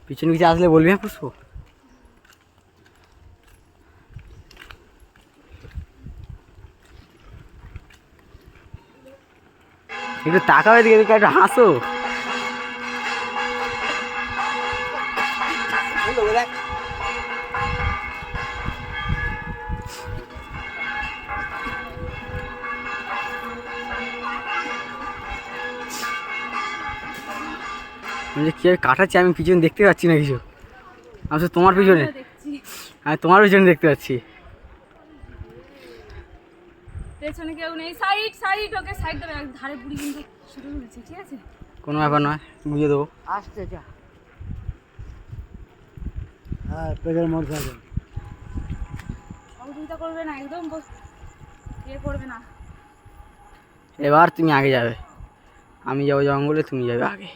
পিছনে পিছিয়ে আসলে বলবি হ্যাঁ পুষ্প। একটু তাকাও এদিকে, এদিকে একটু হাসো। আমি যে কীভাবে কাটাচ্ছি আমি পিছনে দেখতে পাচ্ছি না কিছু। আমি তো তোমার পিছনে, আমি তোমার পিছনে দেখতে পাচ্ছি। পেছনে কেউ নেই, সাইড সাইড, ওকে সাইড দেবে, ধারে বুড়ি কিন্তু শুরু হয়েছে, ঠিক আছে? কোনো ব্যাপার নয়, বুঝে দেবো। আসতে যা। হ্যাঁ পেছনে মোটর সাইকেল। সহযোগিতা করবে না একদম, ইয়ে করবে না। এবার তুমি আগে যাবে, আমি যাবো জঙ্গলে, তুমি যাবে আগে।